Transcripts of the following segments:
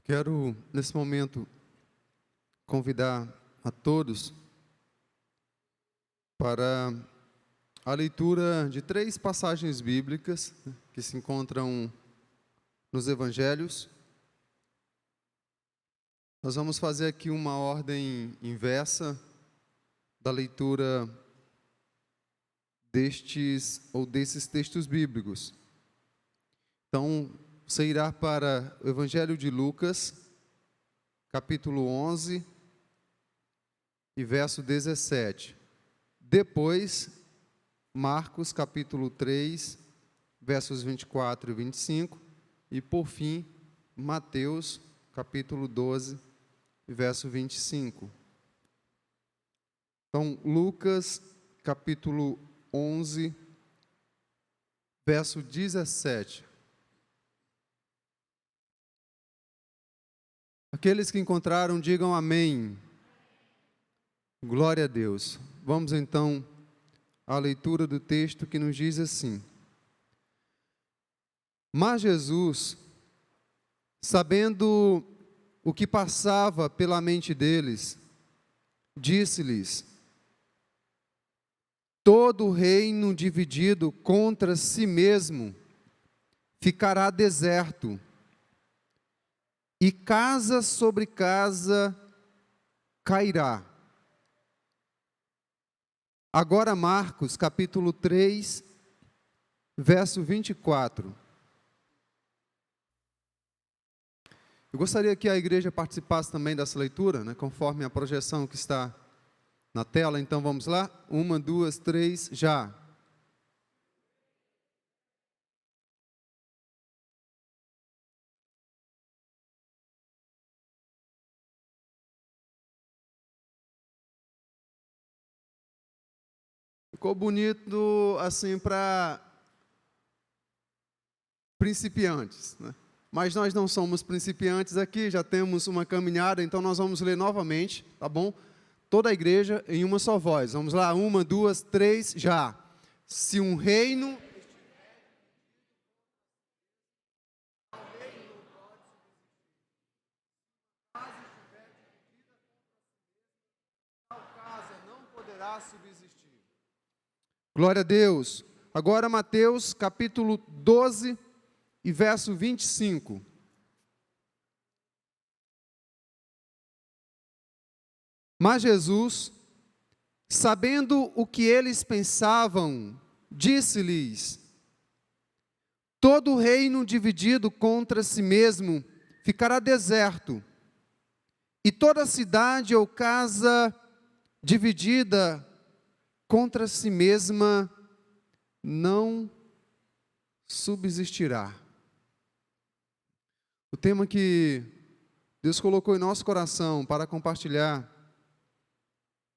Quero, nesse momento, convidar a todos para a leitura de 3 passagens bíblicas que se encontram nos Evangelhos. Nós vamos fazer aqui uma ordem inversa da leitura desses textos bíblicos. Então, você irá para o Evangelho de Lucas, capítulo 11 e verso 17. Depois, Marcos, capítulo 3, versos 24 e 25. E, por fim, Mateus, capítulo 12, verso 25. Então, Lucas, capítulo 11, verso 17. Aqueles que encontraram, digam amém. Glória a Deus. Vamos então à leitura do texto que nos diz assim: Mas Jesus, sabendo o que passava pela mente deles, disse-lhes: Todo reino dividido contra si mesmo ficará deserto, e casa sobre casa cairá. Agora Marcos, capítulo 3, verso 24. Eu gostaria que a igreja participasse também dessa leitura, conforme a projeção que está na tela. Então vamos lá? 1, 2, 3, já. Ficou bonito assim para principiantes, Mas nós não somos principiantes aqui, já temos uma caminhada, então nós vamos ler novamente, tá bom? Toda a igreja em uma só voz. Vamos lá, 1, 2, 3, já. Se um reino... subsistir. Glória a Deus. Agora Mateus capítulo 12 e verso 25. Mas Jesus, sabendo o que eles pensavam, disse-lhes: Todo reino dividido contra si mesmo ficará deserto, e toda cidade ou casa dividida contra si mesma não subsistirá. O tema que Deus colocou em nosso coração para compartilhar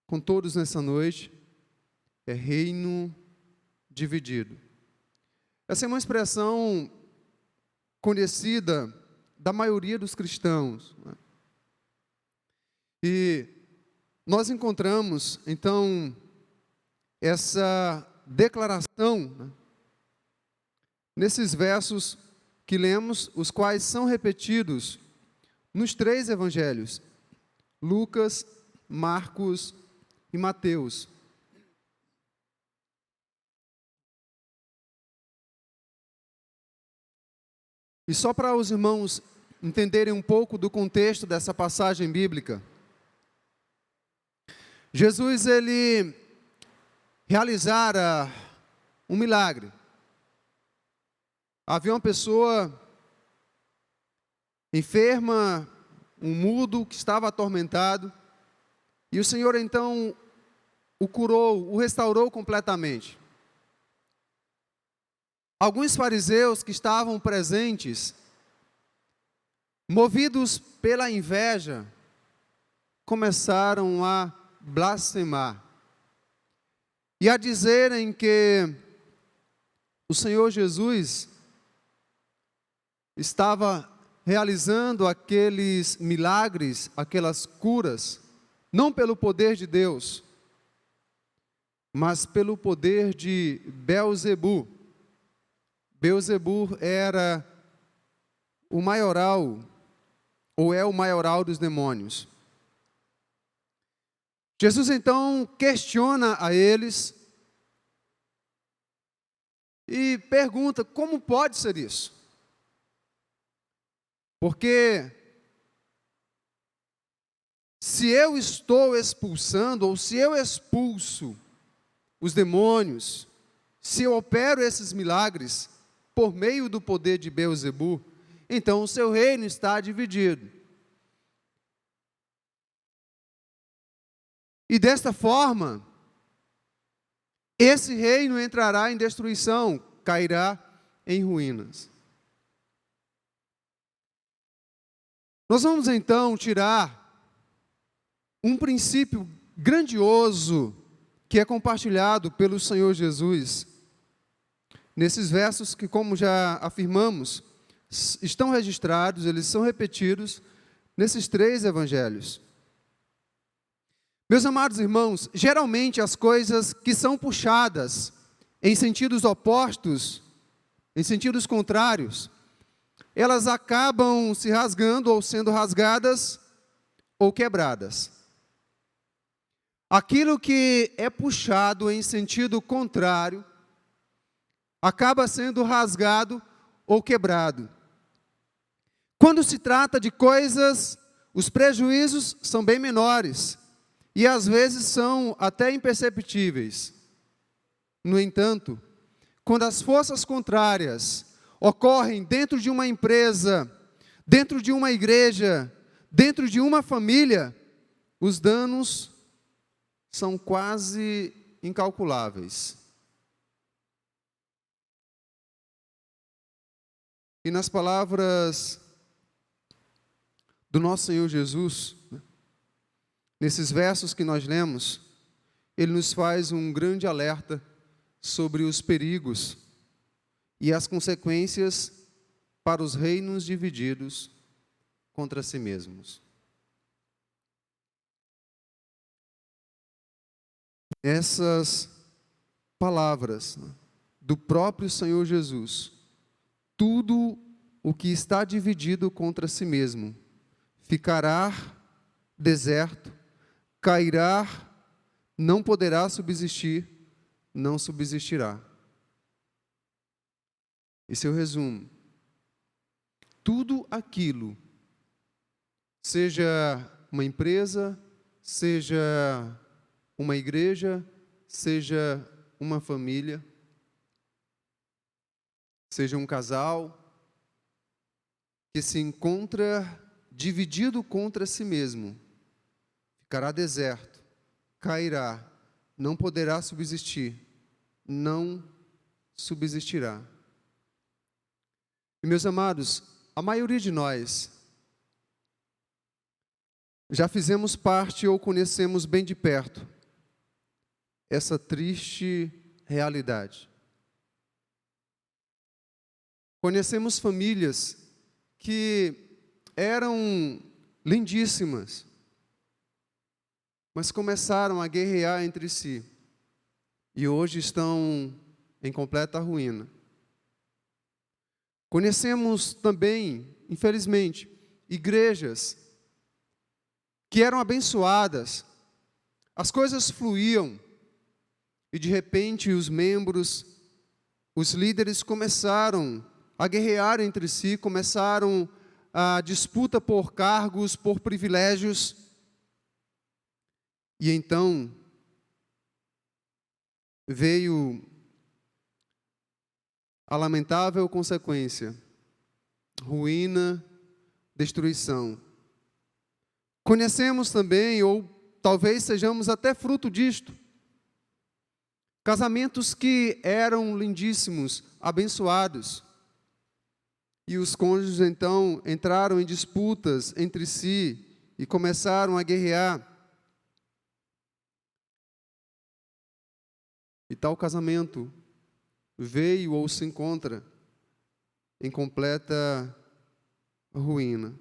com todos nessa noite é reino dividido. Essa é uma expressão conhecida da maioria dos cristãos, E nós encontramos, então, essa declaração nesses versos que lemos, os quais são repetidos nos 3 evangelhos, Lucas, Marcos e Mateus. E só para os irmãos entenderem um pouco do contexto dessa passagem bíblica, Jesus, ele realizara um milagre. Havia uma pessoa enferma, um mudo que estava atormentado, e o Senhor então o curou, o restaurou completamente. Alguns fariseus que estavam presentes, movidos pela inveja, começaram a blasfemar e a dizerem que o Senhor Jesus estava realizando aqueles milagres, aquelas curas, não pelo poder de Deus, mas pelo poder de Beelzebu. Beelzebu era o maioral ou é o maioral dos demônios? Jesus então questiona a eles e pergunta: como pode ser isso? Porque se eu estou expulsando, ou se eu expulso os demônios, se eu opero esses milagres por meio do poder de Beelzebu, então o seu reino está dividido. E desta forma, esse reino entrará em destruição, cairá em ruínas. Nós vamos então tirar um princípio grandioso que é compartilhado pelo Senhor Jesus nesses versos que, como já afirmamos, estão registrados, eles são repetidos nesses 3 evangelhos. Meus amados irmãos, geralmente as coisas que são puxadas em sentidos opostos, em sentidos contrários, elas acabam se rasgando ou sendo rasgadas ou quebradas. Aquilo que é puxado em sentido contrário acaba sendo rasgado ou quebrado. Quando se trata de coisas, os prejuízos são bem menores e às vezes são até imperceptíveis. No entanto, quando as forças contrárias ocorrem dentro de uma empresa, dentro de uma igreja, dentro de uma família, os danos são quase incalculáveis. E nas palavras do nosso Senhor Jesus, nesses versos que nós lemos, Ele nos faz um grande alerta sobre os perigos e as consequências para os reinos divididos contra si mesmos. Essas palavras do próprio Senhor Jesus: tudo o que está dividido contra si mesmo ficará deserto, cairá, não poderá subsistir, não subsistirá. Esse é o resumo. Tudo aquilo, seja uma empresa, seja uma igreja, seja uma família, seja um casal, que se encontra dividido contra si mesmo, ficará deserto, cairá, não poderá subsistir, não subsistirá. E, meus amados, a maioria de nós já fizemos parte ou conhecemos bem de perto essa triste realidade. Conhecemos famílias que eram lindíssimas, mas começaram a guerrear entre si e hoje estão em completa ruína. Conhecemos também, infelizmente, igrejas que eram abençoadas, as coisas fluíam e de repente os membros, os líderes começaram a guerrear entre si, começaram a disputa por cargos, por privilégios. E então veio a lamentável consequência: ruína, destruição. Conhecemos também, ou talvez sejamos até fruto disto, casamentos que eram lindíssimos, abençoados, e os cônjuges então entraram em disputas entre si e começaram a guerrear. E tal casamento veio ou se encontra em completa ruína.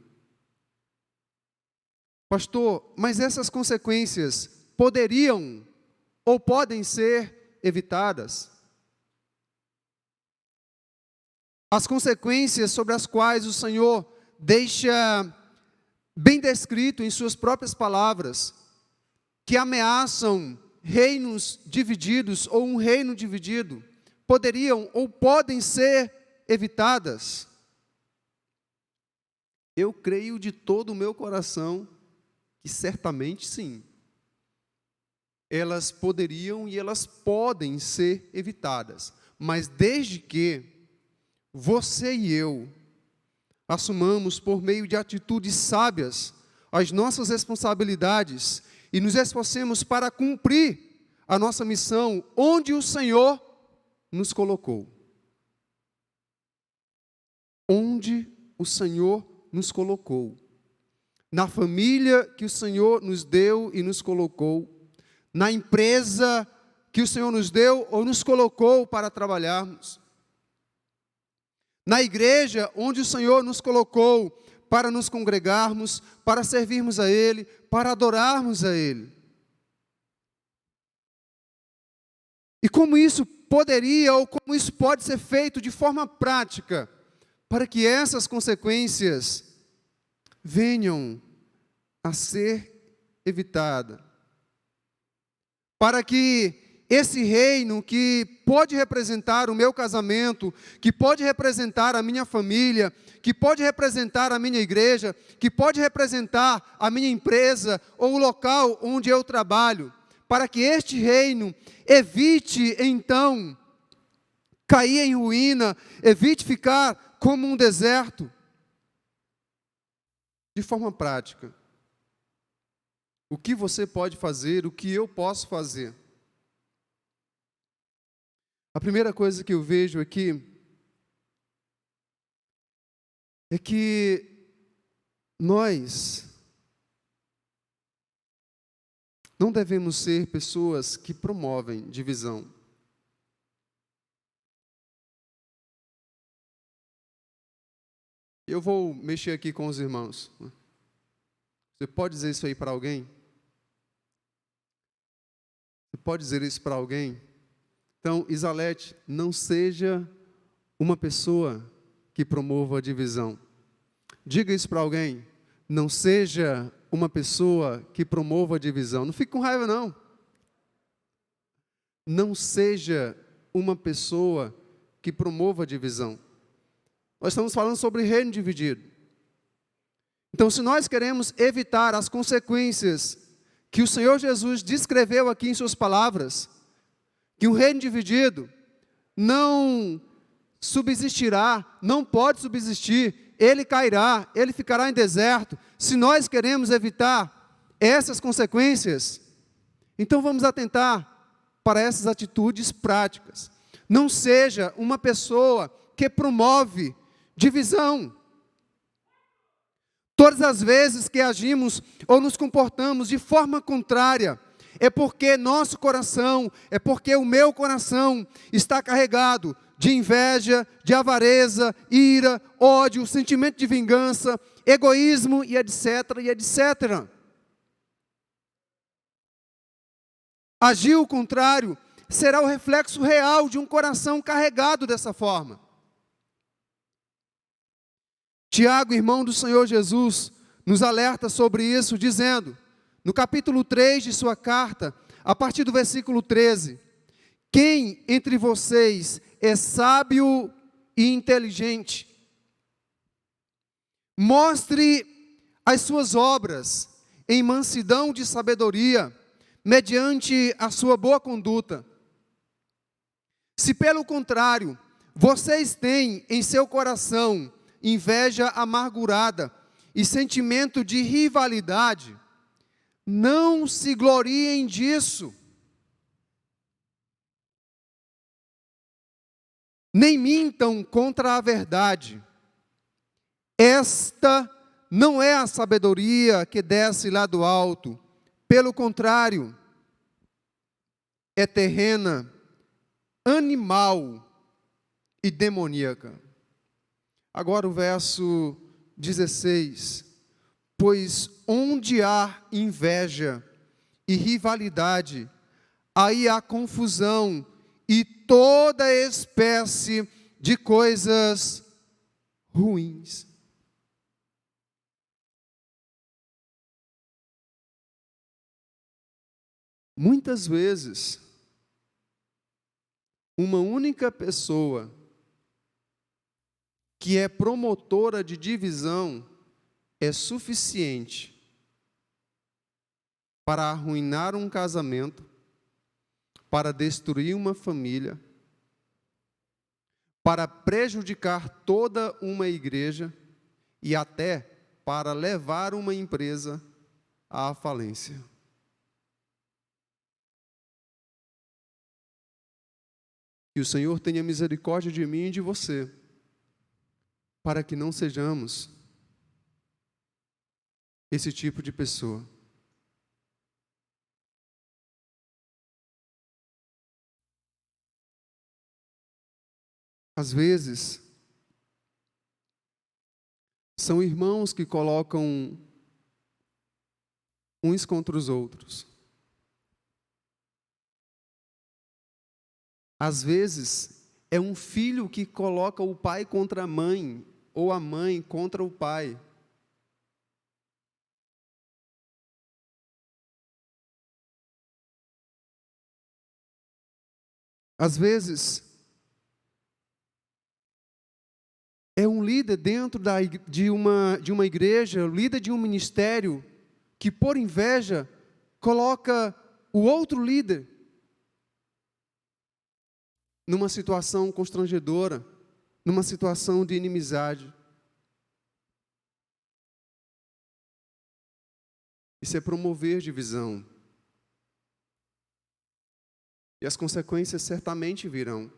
Pastor, mas essas consequências poderiam ou podem ser evitadas? As consequências sobre as quais o Senhor deixa bem descrito em suas próprias palavras, que ameaçam reinos divididos ou um reino dividido, poderiam ou podem ser evitadas? Eu creio de todo o meu coração que certamente sim. Elas poderiam e elas podem ser evitadas, mas desde que você e eu assumamos por meio de atitudes sábias as nossas responsabilidades e nos esforcemos para cumprir a nossa missão onde o Senhor nos colocou. Onde o Senhor nos colocou. Na família que o Senhor nos deu e nos colocou. Na empresa que o Senhor nos deu ou nos colocou para trabalharmos. Na igreja onde o Senhor nos colocou para nos congregarmos, para servirmos a Ele, para adorarmos a Ele. E como isso poderia ou como isso pode ser feito de forma prática, para que essas consequências venham a ser evitadas. Para que esse reino que pode representar o meu casamento, que pode representar a minha família, que pode representar a minha igreja, que pode representar a minha empresa ou o local onde eu trabalho, para que este reino evite então cair em ruína, evite ficar como um deserto, de forma prática. O que você pode fazer, o que eu posso fazer? A primeira coisa que eu vejo aqui é que nós não devemos ser pessoas que promovem divisão. Eu vou mexer aqui com os irmãos. Você pode dizer isso aí para alguém? Você pode dizer isso para alguém? Então, Isalete, não seja uma pessoa que promova a divisão. Diga isso para alguém. Não seja uma pessoa que promova a divisão. Não fique com raiva, não. Não seja uma pessoa que promova a divisão. Nós estamos falando sobre reino dividido. Então, se nós queremos evitar as consequências que o Senhor Jesus descreveu aqui em suas palavras, que um reino dividido não subsistirá, não pode subsistir, ele cairá, ele ficará em deserto. Se nós queremos evitar essas consequências, então vamos atentar para essas atitudes práticas. Não seja uma pessoa que promove divisão. Todas as vezes que agimos ou nos comportamos de forma contrária, é porque nosso coração, é porque o meu coração está carregado de inveja, de avareza, ira, ódio, sentimento de vingança, egoísmo e etc, e etc. Agir o contrário será o reflexo real de um coração carregado dessa forma. Tiago, irmão do Senhor Jesus, nos alerta sobre isso, dizendo, no capítulo 3 de sua carta, a partir do versículo 13, quem entre vocês é sábio e inteligente? Mostre as suas obras em mansidão de sabedoria, mediante a sua boa conduta. Se pelo contrário, vocês têm em seu coração inveja amargurada e sentimento de rivalidade, não se gloriem disso. Nem mintam contra a verdade. Esta não é a sabedoria que desce lá do alto. Pelo contrário, é terrena, animal e demoníaca. Agora o verso 16. Pois onde há inveja e rivalidade, aí há confusão e toda espécie de coisas ruins. Muitas vezes, uma única pessoa que é promotora de divisão é suficiente para arruinar um casamento, para destruir uma família, para prejudicar toda uma igreja e até para levar uma empresa à falência. Que o Senhor tenha misericórdia de mim e de você, para que não sejamos esse tipo de pessoa. Às vezes, são irmãos que colocam uns contra os outros. Às vezes, é um filho que coloca o pai contra a mãe, ou a mãe contra o pai. Às vezes, é um líder dentro de uma igreja, líder de um ministério, que por inveja coloca o outro líder numa situação constrangedora, numa situação de inimizade. Isso é promover divisão. E as consequências certamente virão.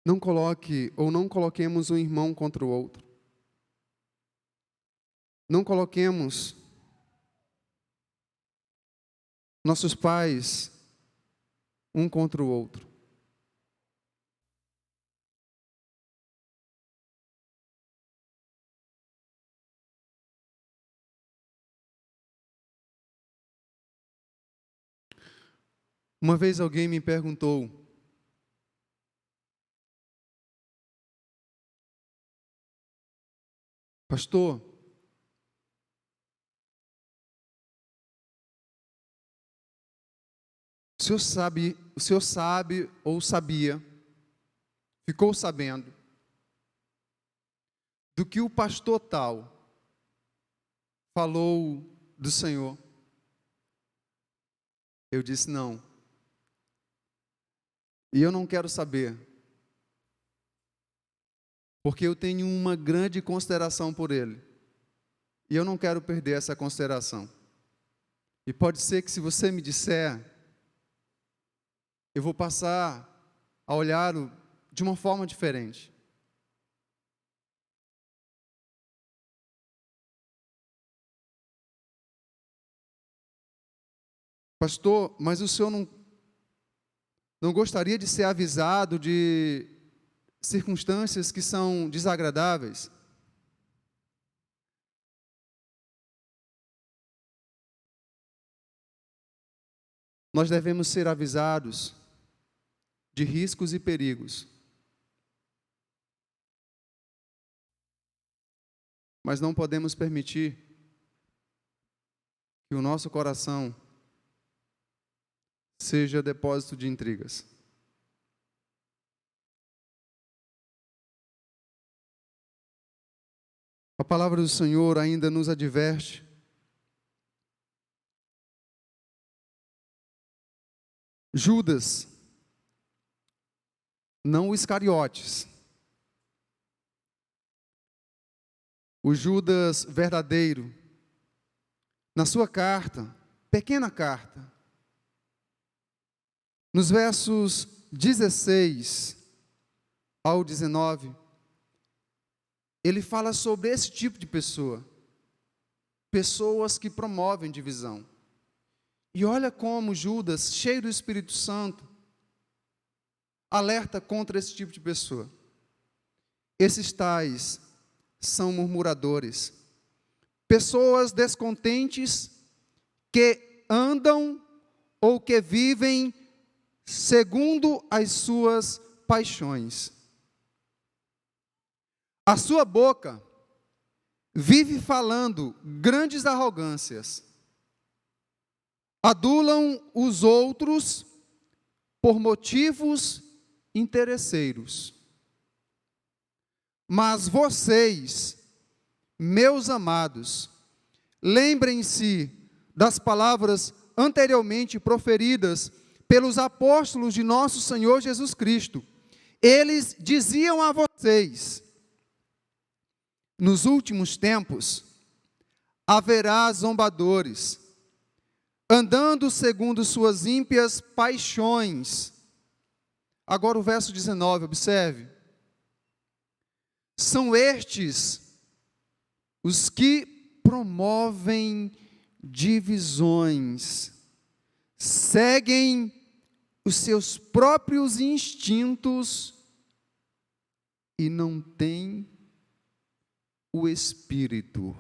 Não coloque ou não coloquemos um irmão contra o outro. Não coloquemos nossos pais um contra o outro. Uma vez alguém me perguntou: pastor, o senhor sabe ou sabia, ficou sabendo, do que o pastor tal falou do Senhor? Eu disse: não. E eu não quero saber, porque eu tenho uma grande consideração por ele. E eu não quero perder essa consideração. E pode ser que, se você me disser, eu vou passar a olhá-lo de uma forma diferente. Pastor, mas o senhor não gostaria de ser avisado de circunstâncias que são desagradáveis? Nós devemos ser avisados de riscos e perigos, mas não podemos permitir que o nosso coração seja depósito de intrigas. A palavra do Senhor ainda nos adverte Judas, não o Iscariotes, o Judas verdadeiro, na sua carta, pequena carta, nos versos 16 ao 19, ele fala sobre esse tipo de pessoa, pessoas que promovem divisão. E olha como Judas, cheio do Espírito Santo, alerta contra esse tipo de pessoa. Esses tais são murmuradores, pessoas descontentes que andam ou que vivem segundo as suas paixões. A sua boca vive falando grandes arrogâncias. Adulam os outros por motivos interesseiros. Mas vocês, meus amados, lembrem-se das palavras anteriormente proferidas pelos apóstolos de nosso Senhor Jesus Cristo. Eles diziam a vocês: nos últimos tempos haverá zombadores, andando segundo suas ímpias paixões. Agora o verso 19, observe. São estes os que promovem divisões, seguem os seus próprios instintos e não têm o Espírito.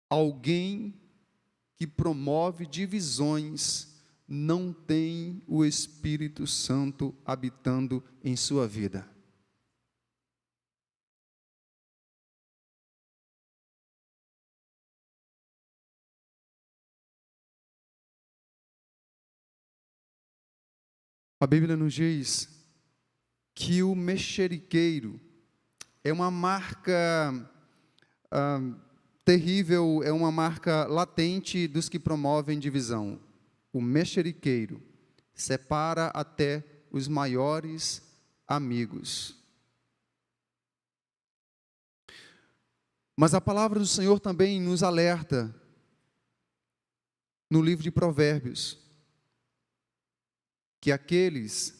Alguém que promove divisões não tem o Espírito Santo habitando em sua vida. A Bíblia nos diz que o mexeriqueiro é uma marca terrível, é uma marca latente dos que promovem divisão. O mexeriqueiro separa até os maiores amigos. Mas a palavra do Senhor também nos alerta no livro de Provérbios que aqueles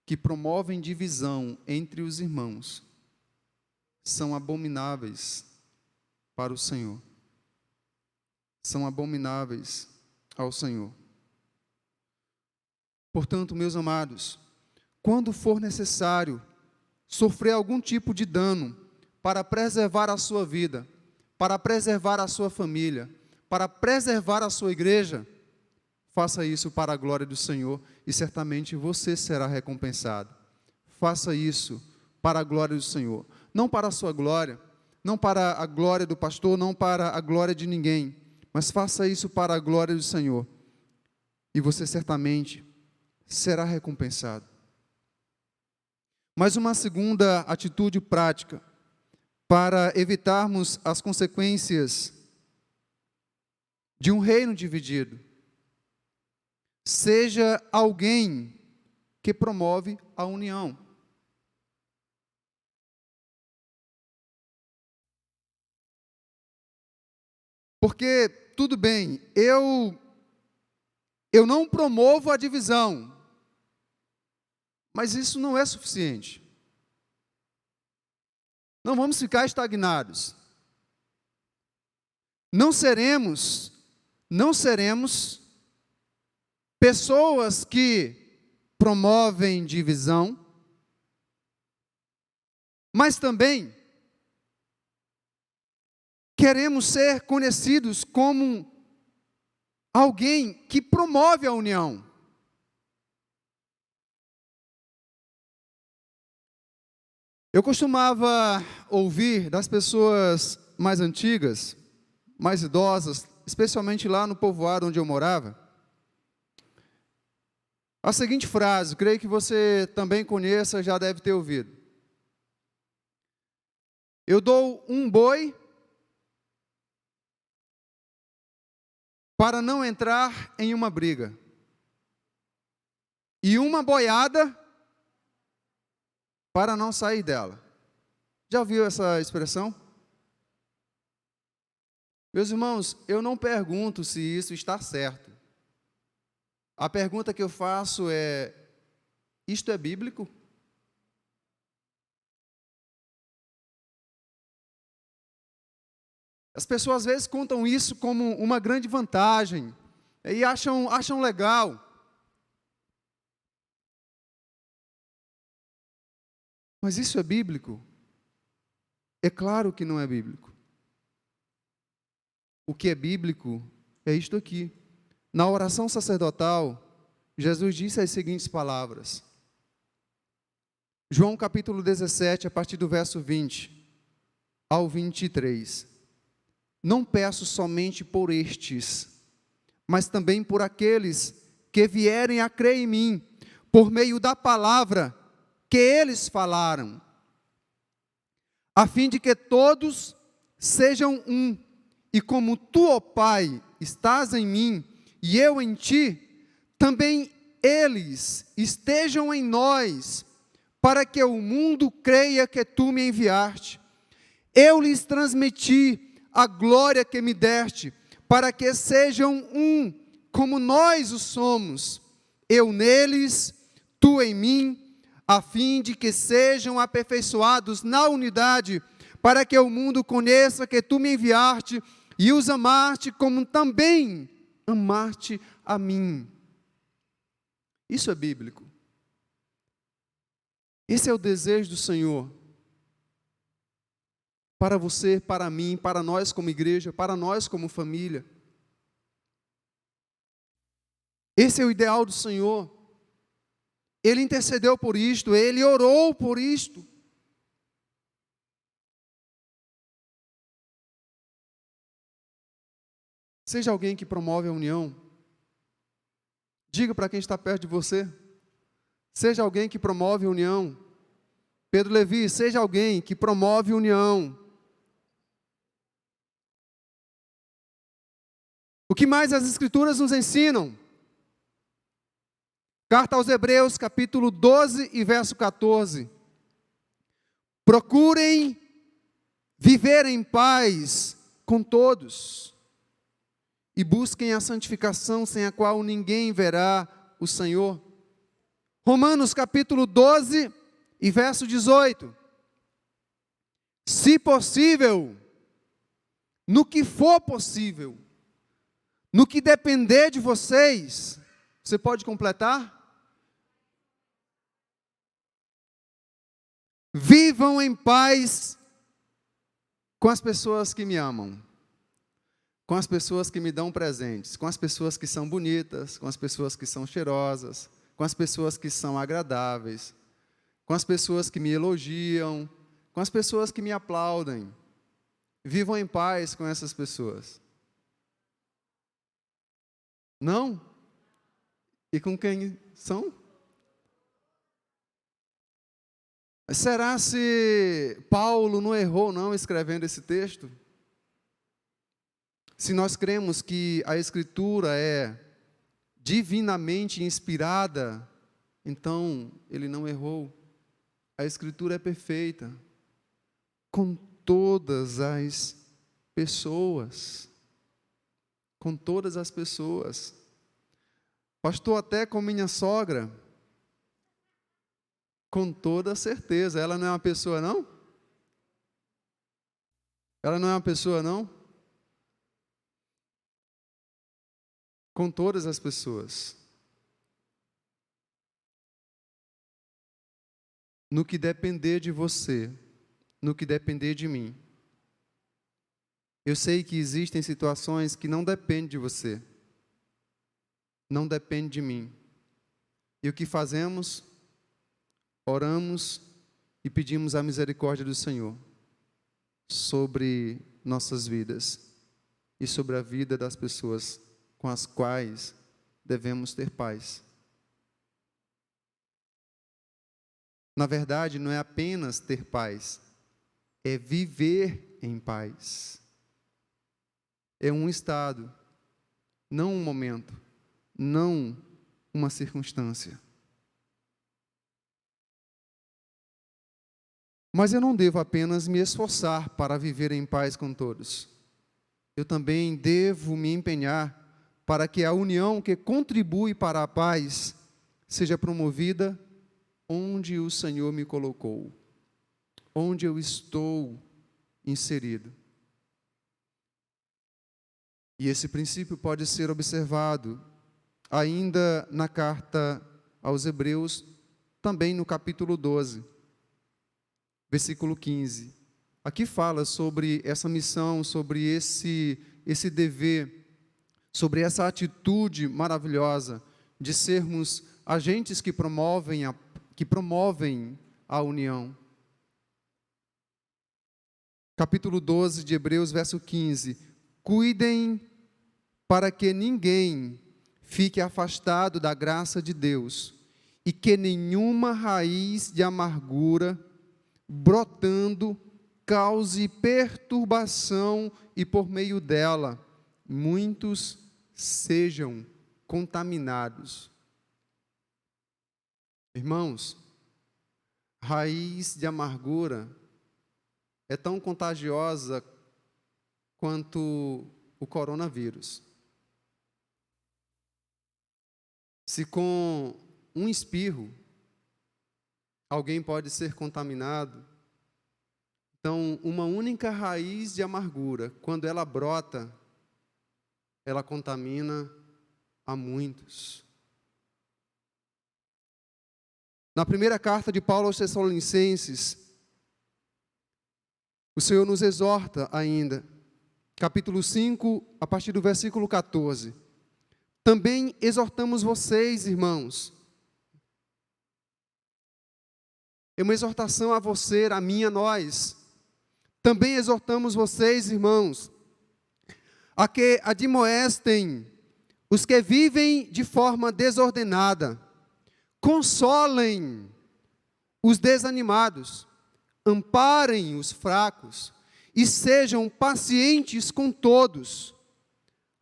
que promovem divisão entre os irmãos são abomináveis para o Senhor. São abomináveis ao Senhor. Portanto, meus amados, quando for necessário sofrer algum tipo de dano para preservar a sua vida, para preservar a sua família, para preservar a sua igreja, faça isso para a glória do Senhor e certamente você será recompensado. Faça isso para a glória do Senhor. Não para a sua glória, não para a glória do pastor, não para a glória de ninguém, mas faça isso para a glória do Senhor. E você certamente será recompensado. Mas uma segunda atitude prática para evitarmos as consequências de um reino dividido. Seja alguém que promove a união. Porque, tudo bem, eu não promovo a divisão, mas isso não é suficiente. Não vamos ficar estagnados. Não seremos pessoas que promovem divisão, mas também queremos ser conhecidos como alguém que promove a união. Eu costumava ouvir das pessoas mais antigas, mais idosas, especialmente lá no povoado onde eu morava, a seguinte frase, creio que você também conheça, já deve ter ouvido. Eu dou um boi para não entrar em uma briga, e uma boiada para não sair dela. Já ouviu essa expressão? Meus irmãos, eu não pergunto se isso está certo. A pergunta que eu faço é: isto é bíblico? As pessoas às vezes contam isso como uma grande vantagem e acham legal. Mas isso é bíblico? É claro que não é bíblico. O que é bíblico é isto aqui. Na oração sacerdotal, Jesus disse as seguintes palavras: João capítulo 17, a partir do verso 20 ao 23. Não peço somente por estes, mas também por aqueles que vierem a crer em mim, por meio da palavra que eles falaram, a fim de que todos sejam um, e como tu, ó Pai, estás em mim, e eu em ti, também eles estejam em nós, para que o mundo creia que tu me enviaste. Eu lhes transmiti a glória que me deste, para que sejam um, como nós o somos, eu neles, tu em mim, a fim de que sejam aperfeiçoados na unidade, para que o mundo conheça que tu me enviaste e os amaste como também amaste a mim. Isso é bíblico. Esse é o desejo do Senhor para você, para mim, para nós como igreja, para nós como família. Esse é o ideal do Senhor. Ele intercedeu por isto, Ele orou por isto. Seja alguém que promove a união. Diga para quem está perto de você. Seja alguém que promove a união. Pedro Levi, seja alguém que promove a união. O que mais as Escrituras nos ensinam? Carta aos Hebreus, capítulo 12 e verso 14. Procurem viver em paz com todos e busquem a santificação, sem a qual ninguém verá o Senhor. Romanos, capítulo 12 e verso 18. Se possível, no que for possível, no que depender de vocês, você pode completar? Vivam em paz com as pessoas que me amam, com as pessoas que me dão presentes, com as pessoas que são bonitas, com as pessoas que são cheirosas, com as pessoas que são agradáveis, com as pessoas que me elogiam, com as pessoas que me aplaudem. Vivam em paz com essas pessoas. Não? E com quem são? Será se Paulo não errou não escrevendo esse texto? Se nós cremos que a Escritura é divinamente inspirada, então ele não errou. A Escritura é perfeita com todas as pessoas. Com todas as pessoas. Pastor, até com minha sogra. Com toda certeza. Ela não é uma pessoa, não? Ela não é uma pessoa, não? Com todas as pessoas. No que depender de você, no que depender de mim. Eu sei que existem situações que não dependem de você. Não depende de mim. E o que fazemos? Oramos e pedimos a misericórdia do Senhor sobre nossas vidas e sobre a vida das pessoas com as quais devemos ter paz. Na verdade, não é apenas ter paz, é viver em paz. É um estado, não um momento, não uma circunstância. Mas eu não devo apenas me esforçar para viver em paz com todos. Eu também devo me empenhar para que a união que contribui para a paz seja promovida onde o Senhor me colocou, onde eu estou inserido. E esse princípio pode ser observado ainda na carta aos Hebreus, também no capítulo 12. Versículo 15. Aqui fala sobre essa missão, sobre esse dever, sobre essa atitude maravilhosa de sermos agentes que promovem a união. Capítulo 12 de Hebreus, verso 15. Cuidem para que ninguém fique afastado da graça de Deus e que nenhuma raiz de amargura brotando cause perturbação e por meio dela muitos sejam contaminados. Irmãos, raiz de amargura é tão contagiosa quanto o coronavírus. Se com um espirro alguém pode ser contaminado, então uma única raiz de amargura, quando ela brota, ela contamina a muitos. Na primeira carta de Paulo aos Tessalonicenses, o Senhor nos exorta ainda, capítulo 5, a partir do versículo 14. Também exortamos vocês, irmãos. É uma exortação a você, a mim, a nós. Também exortamos vocês, irmãos, a que admoestem os que vivem de forma desordenada, consolem os desanimados, amparem os fracos e sejam pacientes com todos.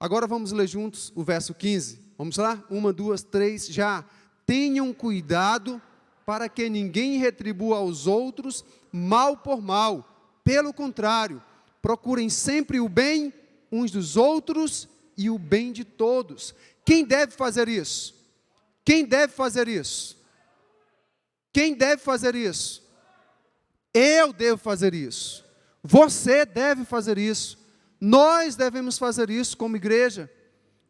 Agora vamos ler juntos o verso 15. Vamos lá? 1, 2, 3, já. Tenham cuidado para que ninguém retribua aos outros mal por mal. Pelo contrário, procurem sempre o bem uns dos outros e o bem de todos. Quem deve fazer isso? Quem deve fazer isso? Quem deve fazer isso? Eu devo fazer isso. Você deve fazer isso. Nós devemos fazer isso como igreja,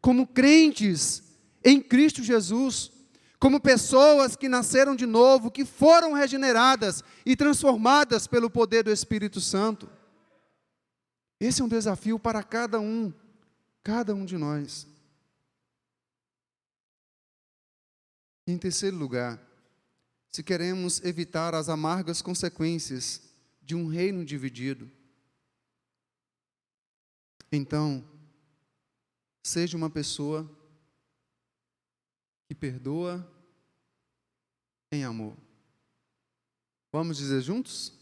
como crentes em Cristo Jesus, como pessoas que nasceram de novo, que foram regeneradas e transformadas pelo poder do Espírito Santo. Esse é um desafio para cada um de nós. Em terceiro lugar, se queremos evitar as amargas consequências de um reino dividido, então, seja uma pessoa que perdoa em amor. Vamos dizer juntos?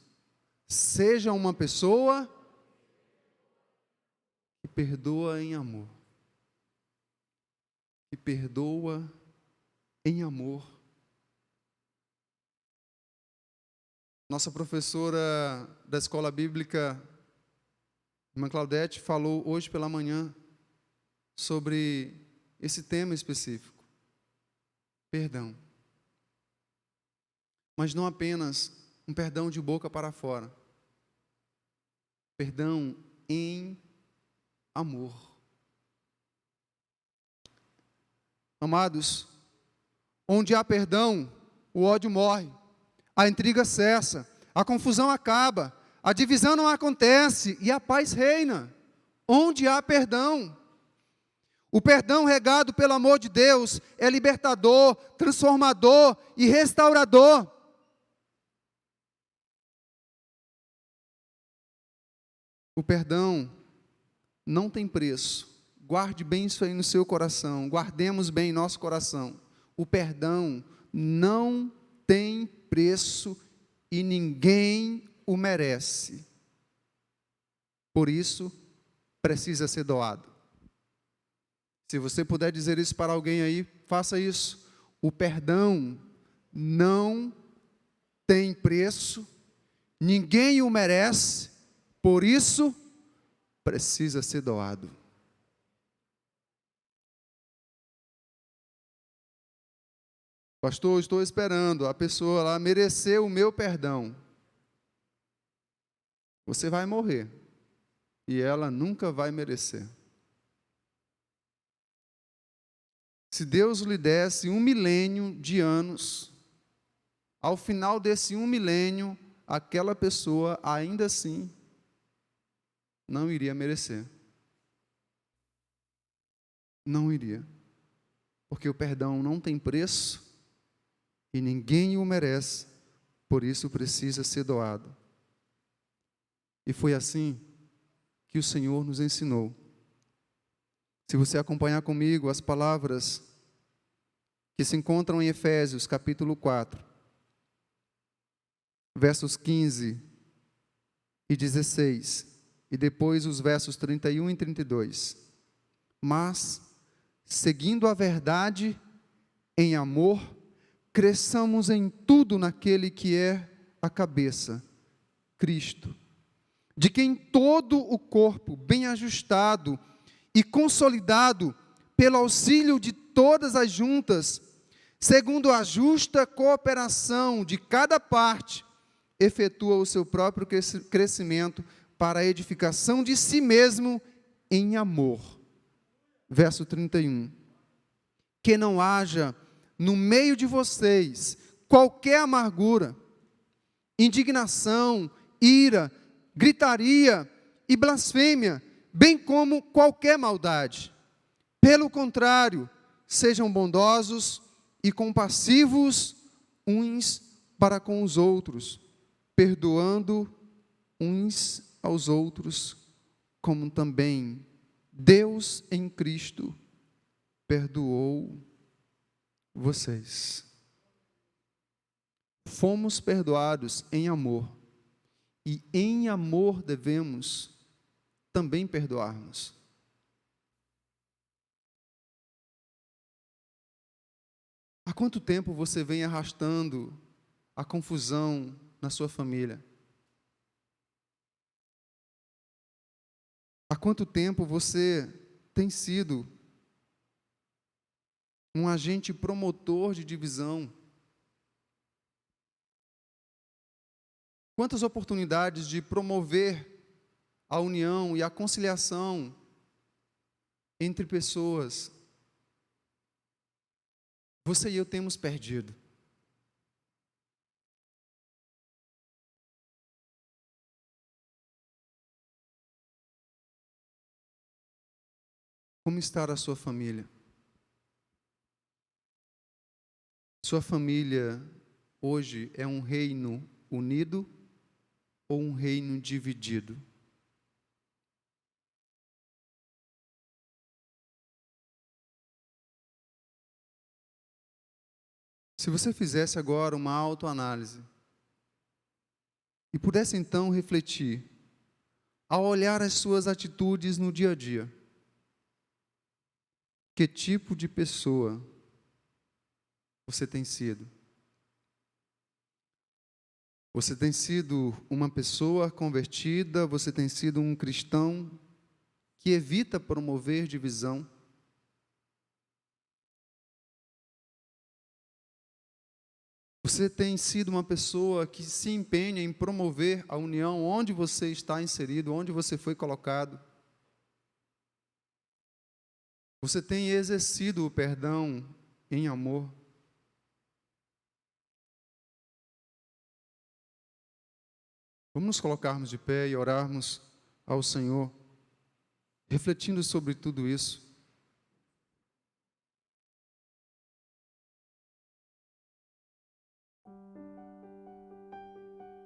Seja uma pessoa que perdoa em amor. Que perdoa em amor. Nossa professora da escola bíblica, irmã Claudete, falou hoje pela manhã sobre esse tema específico. Perdão. Mas não apenas um perdão de boca para fora. Perdão em amor. Amados, onde há perdão, o ódio morre, a intriga cessa, a confusão acaba, a divisão não acontece e a paz reina. Onde há perdão. O perdão regado pelo amor de Deus é libertador, transformador e restaurador. O perdão não tem preço. Guarde bem isso aí no seu coração. Guardemos bem em nosso coração. O perdão não tem preço e ninguém o merece. Por isso, precisa ser doado. Se você puder dizer isso para alguém aí, faça isso. O perdão não tem preço, ninguém o merece, por isso, precisa ser doado. Pastor, estou esperando a pessoa lá merecer o meu perdão. Você vai morrer e ela nunca vai merecer. Se Deus lhe desse 1 milênio de anos, ao final desse 1 milênio, aquela pessoa ainda assim não iria merecer. Não iria. Porque o perdão não tem preço e ninguém o merece. por isso precisa ser doado. E foi assim que o Senhor nos ensinou. Se você acompanhar comigo as palavras que se encontram em Efésios, capítulo 4, versos 15 e 16, e depois os versos 31 e 32. Mas, seguindo a verdade em amor, cresçamos em tudo naquele que é a cabeça, Cristo, de quem todo o corpo, bem ajustado e consolidado pelo auxílio de todas as juntas, segundo a justa cooperação de cada parte, efetua o seu próprio crescimento para a edificação de si mesmo em amor. Verso 31. Que não haja no meio de vocês qualquer amargura, indignação, ira, gritaria e blasfêmia, bem como qualquer maldade. Pelo contrário, sejam bondosos e compassivos uns para com os outros, perdoando uns aos outros, como também Deus em Cristo perdoou vocês. Fomos perdoados em amor, e em amor devemos também perdoarmos. Há quanto tempo você vem arrastando a confusão na sua família? Há quanto tempo você tem sido um agente promotor de divisão? Quantas oportunidades de promover a união e a conciliação entre pessoas você e eu temos perdido? Como está a sua família? Sua família hoje é um reino unido ou um reino dividido? Se você fizesse agora uma autoanálise e pudesse então refletir, ao olhar as suas atitudes no dia a dia, que tipo de pessoa você tem sido? Você tem sido uma pessoa convertida? Você tem sido um cristão que evita promover divisão? Você tem sido uma pessoa que se empenha em promover a união onde você está inserido, onde você foi colocado? Você tem exercido o perdão em amor? Vamos nos colocarmos de pé e orarmos ao Senhor, refletindo sobre tudo isso.